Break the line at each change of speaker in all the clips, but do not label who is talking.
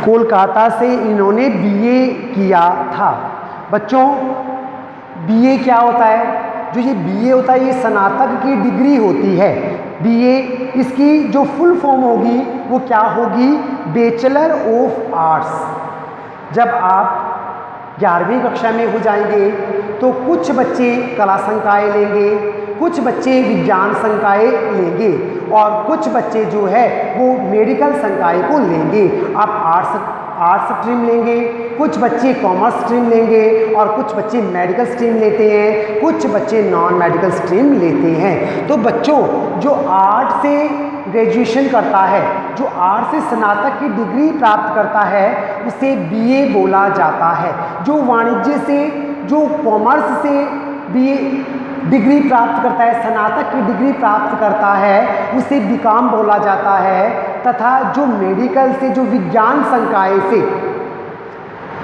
कोलकाता से इन्होंने बीए किया था। बच्चों बीए क्या होता है? जो ये बीए होता है ये स्नातक की डिग्री होती है। बीए इसकी जो फुल फॉर्म होगी वो क्या होगी? Bachelor of arts. जब आप 11वीं कक्षा में हो जाएंगे तो कुछ बच्चे कला संकाय लेंगे, कुछ बच्चे विज्ञान संकाय लेंगे और कुछ बच्चे जो है वो मेडिकल संकाय को लेंगे। आप आर्ट्स स्ट्रीम लेंगे, कुछ बच्चे कॉमर्स स्ट्रीम लेंगे और कुछ बच्चे मेडिकल स्ट्रीम लेते हैं, कुछ बच्चे नॉन मेडिकल स्ट्रीम लेते हैं। तो बच्चों जो आर्ट से ग्रेजुएशन करता है, जो आर्ट से स्नातक की डिग्री प्राप्त करता है उसे बीए बोला जाता है। जो वाणिज्य से, जो कॉमर्स से बीए डिग्री प्राप्त करता है, स्नातक की डिग्री प्राप्त करता है उसे बीकॉम बोला जाता है। तथा जो मेडिकल से, जो विज्ञान संकाय से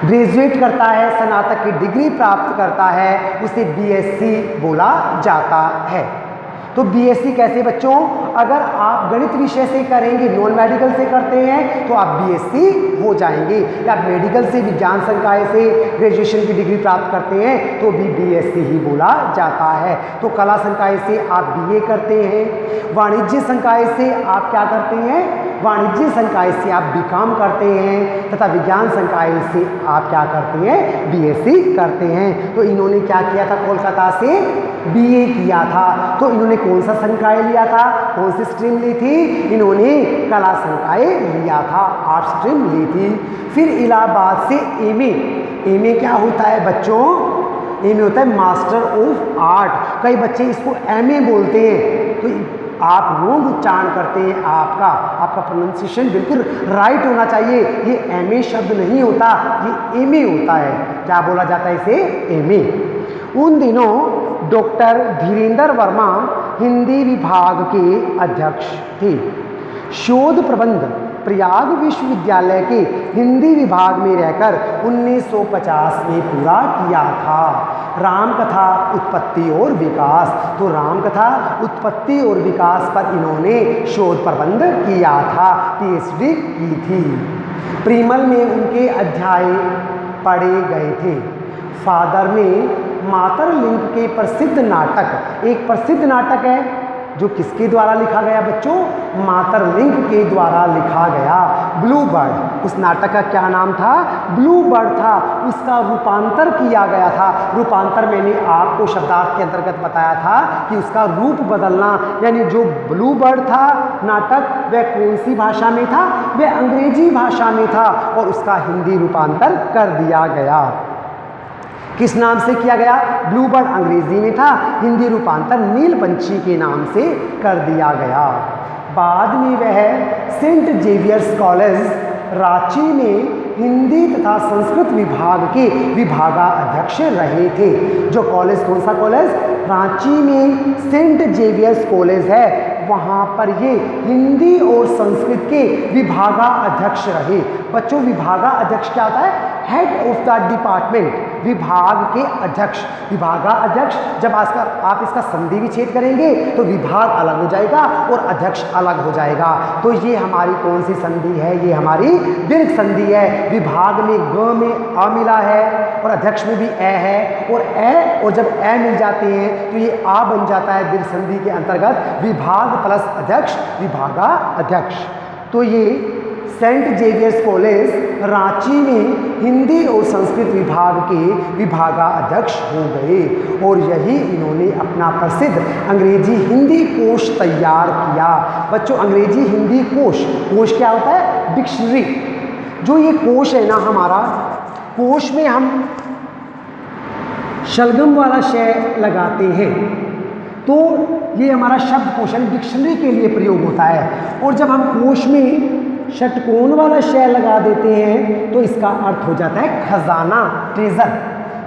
ग्रेजुएट करता है, स्नातक की डिग्री प्राप्त करता है उसे बीएससी बोला जाता है। तो बीएससी कैसे बच्चों? अगर आप गणित विषय से करेंगे, नॉन मेडिकल से करते हैं तो आप बीएससी हो जाएंगे, या मेडिकल से, विज्ञान संकाय से ग्रेजुएशन की डिग्री प्राप्त करते हैं तो भी बीएससी ही बोला जाता है। तो कला संकाय से आप बीए करते हैं, वाणिज्य संकाय से आप क्या करते हैं? वाणिज्य संकाय से आप बीकॉम करते हैं तथा विज्ञान संकाय से आप क्या करते हैं? बीएससी करते हैं। तो इन्होंने क्या किया था? कोलकाता से बीए किया था। तो इन्होंने कौन सा संकाय लिया था? कौन सी स्ट्रीम ली थी? इन्होंने कला संकाय लिया था, आर्ट स्ट्रीम ली थी। फिर इलाहाबाद से एमए। एमए क्या होता है बच्चों? एमए होता है मास्टर ऑफ आर्ट। कई बच्चे इसको एमए बोलते हैं, तो आप रोंग उच्चारण करते हैं। आपका प्रोनाउंसिएशन बिल्कुल राइट होना चाहिए। ये एमए शब्द नहीं होता, ये एमए होता है। क्या बोला जाता है इसे? एमए। उन दिनों डॉक्टर धीरेन्द्र वर्मा हिंदी विभाग के अध्यक्ष थे। शोध प्रबंध प्रयाग विश्वविद्यालय के हिंदी विभाग में रहकर 1950 में पूरा किया था। रामकथा उत्पत्ति और विकास। तो रामकथा उत्पत्ति और विकास पर इन्होंने शोध प्रबंध किया था, पीएचडी की थी। प्रीमल में उनके अध्याय पढ़े गए थे। फादर में मातरलिंग के प्रसिद्ध नाटक, एक प्रसिद्ध नाटक है जो किसके द्वारा लिखा गया बच्चों? मातरलिंग के द्वारा लिखा गया, ब्लू बर्ड। उस नाटक का क्या नाम था? ब्लू बर्ड था। उसका रूपांतर किया गया था। रूपांतर मैंने आपको शब्दार्थ के अंतर्गत बताया था कि उसका रूप बदलना, यानी जो ब्लू बर्ड था नाटक वह कौन सी भाषा में था? वह अंग्रेजी भाषा में था और उसका हिंदी रूपांतर कर दिया गया। किस नाम से किया गया? ब्लू बर्ड अंग्रेजी में था, हिंदी रूपांतर नील पंछी के नाम से कर दिया गया। बाद में वह सेंट जेवियर्स कॉलेज रांची में हिंदी तथा संस्कृत विभाग के विभागाध्यक्ष रहे थे। जो कॉलेज, कौन सा कॉलेज? रांची में सेंट जेवियर्स कॉलेज है, वहाँ पर ये हिंदी और संस्कृत के विभागाध्यक्ष रहे। बच्चों विभागाध्यक्ष क्या होता है? हेड ऑफ द डिपार्टमेंट, विभाग के अध्यक्ष। विभागाध्यक्ष, जब आप इसका संधि विच्छेद करेंगे तो विभाग अलग हो जाएगा और अध्यक्ष अलग हो जाएगा। तो ये हमारी कौन सी संधि है? ये हमारी दीर्घ संधि है। विभाग में ग में अ मिला है और अध्यक्ष में भी ए है, और जब ए मिल जाते हैं तो ये आ बन जाता है दीर्घ संधि के अंतर्गत विभाग प्लस अध्यक्ष, विभागाध्यक्ष। तो ये सेंट जेवियर्स कॉलेज रांची में हिंदी और संस्कृत विभाग के विभागाध्यक्ष हो गए और यही इन्होंने अपना प्रसिद्ध अंग्रेजी हिंदी कोश तैयार किया। बच्चों अंग्रेजी हिंदी कोश, कोश क्या होता है? डिक्शनरी। जो ये कोश है ना हमारा, कोश में हम शलगम वाला शय लगाते हैं तो ये हमारा शब्दकोश डिक्शनरी के लिए प्रयोग होता है। और जब हम कोश में षटकोण वाला शय लगा देते हैं तो इसका अर्थ हो जाता है खजाना, ट्रेजर।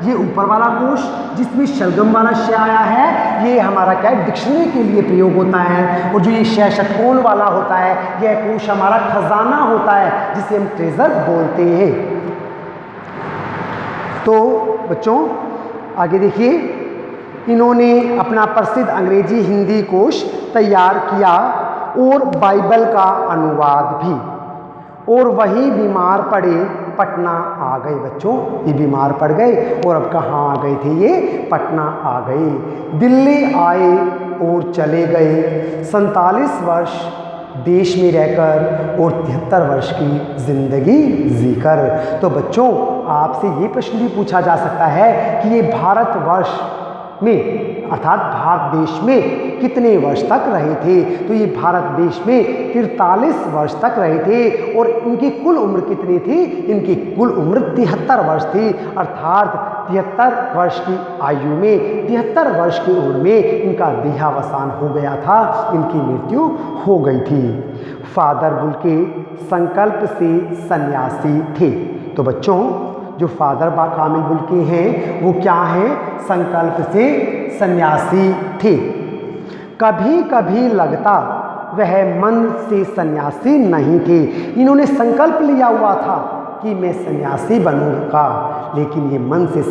ये ऊपर वाला कोश जिसमें शलगम वाला शय आया है ये हमारा क्या है? डिक्शनरी के लिए प्रयोग होता है। और जो ये शय षटकोण वाला होता है यह कोश हमारा खजाना होता है जिसे हम ट्रेजर बोलते हैं। तो बच्चों आगे देखिए, इन्होंने अपना प्रसिद्ध अंग्रेजी हिंदी कोश तैयार किया और बाइबल का अनुवाद भी। और वहीं बीमार पड़े पटना आ गए। बच्चों ये बीमार पड़ गए और अब कहाँ आ गए थे, ये पटना आ गए। दिल्ली आए और चले गए, 47 वर्ष देश में रहकर और 73 वर्ष की जिंदगी जीकर। तो बच्चों आपसे ये प्रश्न भी पूछा जा सकता है कि ये भारतवर्ष में अर्थात भारत देश में कितने वर्ष तक रहे थे। तो ये भारत देश में 43 वर्ष तक रहे थे और इनकी कुल उम्र कितनी थी, इनकी कुल उम्र 73 वर्ष थी। अर्थात 73 वर्ष की आयु में 73 वर्ष की उम्र में इनका देहावसान हो गया था, इनकी मृत्यु हो गई थी। फादर बुल्के संकल्प से सन्यासी थे। तो बच्चों जो फादर कामिल बुल्के हैं वो क्या हैं, संकल्प से सन्यासी थे। कभी कभी लगता वह मन से सन्यासी नहीं थे। इन्होंने संकल्प लिया हुआ था कि मैं सन्यासी बनूंगा, लेकिन ये मन से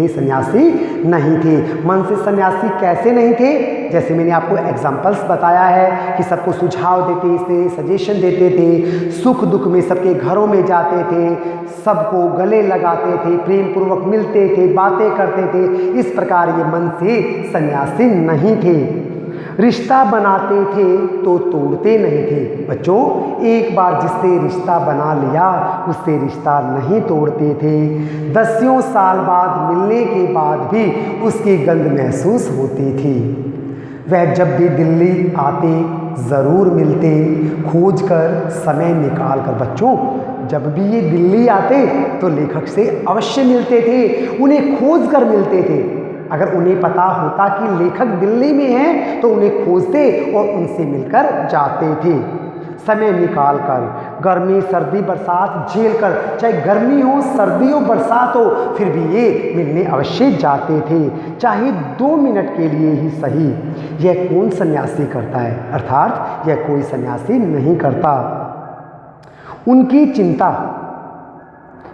सन्यासी नहीं थे। मन से सन्यासी कैसे नहीं थे, जैसे मैंने आपको एग्जाम्पल्स बताया है कि सबको सुझाव देते थे, सजेशन देते थे, सुख दुख में सबके घरों में जाते थे, सबको गले लगाते थे, प्रेम पूर्वक मिलते थे, बातें करते थे। इस प्रकार ये मन से सन्यासी नहीं थे। रिश्ता बनाते थे तो तोड़ते नहीं थे। बच्चों एक बार जिससे रिश्ता बना लिया उससे रिश्ता नहीं तोड़ते थे। 10 साल बाद मिलने के बाद भी उसकी गंध महसूस होती थी। वह जब भी दिल्ली आते ज़रूर मिलते, खोज कर समय निकाल कर। बच्चों जब भी ये दिल्ली आते तो लेखक से अवश्य मिलते थे, उन्हें खोज कर मिलते थे। अगर उन्हें पता होता कि लेखक दिल्ली में हैं तो उन्हें खोजते और उनसे मिलकर जाते थे। समय निकाल कर, गर्मी सर्दी बरसात झेल कर, चाहे गर्मी हो सर्दी हो बरसात हो, फिर भी ये मिलने अवश्य जाते थे, चाहे 2 मिनट के लिए ही सही। यह कौन सन्यासी करता है, अर्थात यह कोई सन्यासी नहीं करता। उनकी चिंता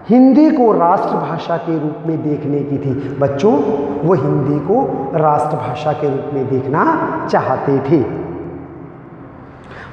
हिंदी को राष्ट्रभाषा के रूप में देखने की थी। बच्चों वो हिंदी को राष्ट्रभाषा के रूप में देखना चाहते थे।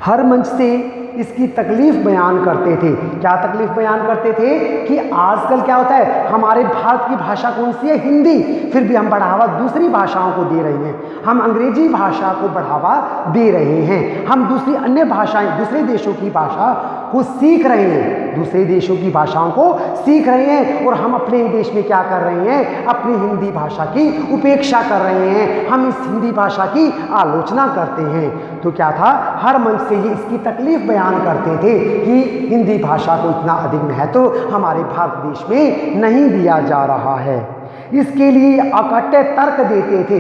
हर मंच से इसकी तकलीफ बयान करते थे। क्या तकलीफ बयान करते थे कि आजकल क्या होता है, हमारे भारत की भाषा कौन सी है, हिंदी, फिर भी हम बढ़ावा दूसरी भाषाओं को दे रहे हैं। हम अंग्रेजी भाषा को बढ़ावा दे रहे हैं, हम दूसरी अन्य भाषाएं, दूसरे देशों की भाषा को सीख रहे हैं, दूसरे देशों की भाषाओं को सीख रहे हैं, और हम अपने देश में क्या कर रहे हैं, अपनी हिंदी भाषा की उपेक्षा कर रहे हैं, हम इस हिंदी भाषा की आलोचना करते हैं। तो क्या था, हर मंच से ये इसकी तकलीफ बयान करते थे कि हिंदी भाषा को इतना अधिक महत्व हमारे भारत देश में नहीं दिया जा रहा है। इसके लिए अकट्य तर्क देते थे।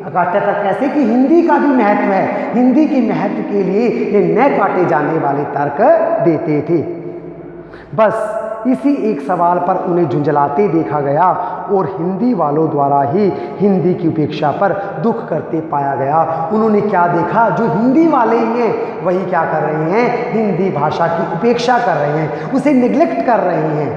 अकट्य तर्क कैसे कि हिंदी का भी महत्व है, हिंदी के महत्व के लिए ये न काटे जाने वाले तर्क देते थे। बस इसी एक सवाल पर उन्हें झुंझलाते देखा गया और हिंदी वालों द्वारा ही हिंदी की उपेक्षा पर दुख करते पाया गया। उन्होंने क्या देखा, जो हिंदी वाले ही हैं वही क्या कर रहे हैं, हिंदी भाषा की उपेक्षा कर रहे हैं, उसे निग्लेक्ट कर रहे हैं,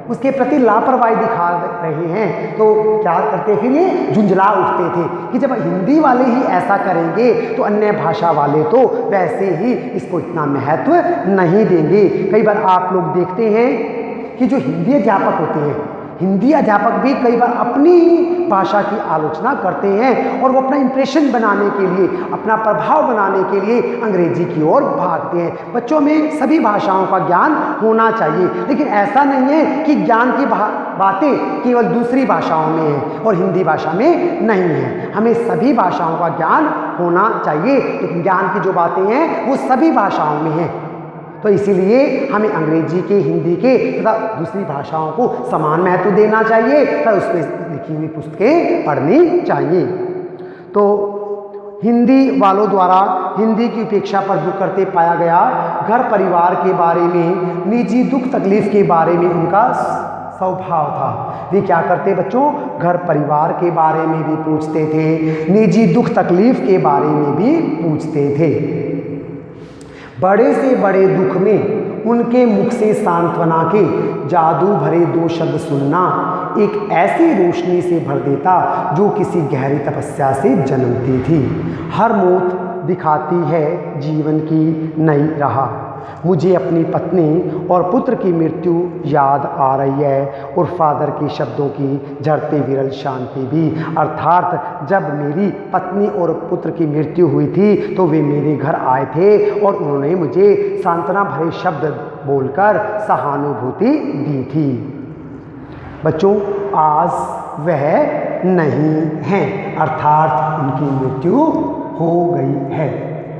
उसके प्रति लापरवाही दिखा रहे हैं। तो क्या करते, फिर ये झुंझला उठते थे कि जब हिंदी वाले ही ऐसा करेंगे तो अन्य भाषा वाले तो वैसे ही इसको इतना महत्व नहीं देंगे। कई बार आप लोग देखते हैं कि जो हिंदी अध्यापक होते हैं, हिंदी अध्यापक भी कई बार अपनी भाषा की आलोचना करते हैं और वो अपना इंप्रेशन बनाने के लिए, अपना प्रभाव बनाने के लिए अंग्रेजी की ओर भागते हैं। बच्चों में सभी भाषाओं का ज्ञान होना चाहिए, लेकिन ऐसा नहीं है कि ज्ञान की बातें केवल दूसरी भाषाओं में हैं और हिंदी भाषा में नहीं है। हमें सभी भाषाओं का ज्ञान होना चाहिए, लेकिन ज्ञान की जो बातें हैं वो सभी भाषाओं में हैं। तो इसीलिए हमें अंग्रेजी के, हिंदी के तथा दूसरी भाषाओं को समान महत्व देना चाहिए तथा उसमें लिखी हुई पुस्तकें पढ़नी चाहिए। तो हिंदी वालों द्वारा हिंदी की उपेक्षा पर दुख करते पाया गया। घर परिवार के बारे में, निजी दुख तकलीफ के बारे में उनका स्वभाव था। वे क्या करते बच्चों, घर परिवार के बारे में भी पूछते थे, निजी दुख तकलीफ के बारे में भी पूछते थे। बड़े से बड़े दुख में उनके मुख से सांत्वना के जादू भरे 2 शब्द सुनना एक ऐसी रोशनी से भर देता जो किसी गहरी तपस्या से जन्मती थी। हर मौत दिखाती है जीवन की नई राह। मुझे अपनी पत्नी और पुत्र की मृत्यु याद आ रही है और फादर के शब्दों की झड़ती विरल शांति भी। अर्थात जब मेरी पत्नी और पुत्र की मृत्यु हुई थी तो वे मेरे घर आए थे और उन्होंने मुझे सांत्वना भरे शब्द बोलकर सहानुभूति दी थी। बच्चों, आज वह नहीं हैं, अर्थात उनकी मृत्यु हो गई है।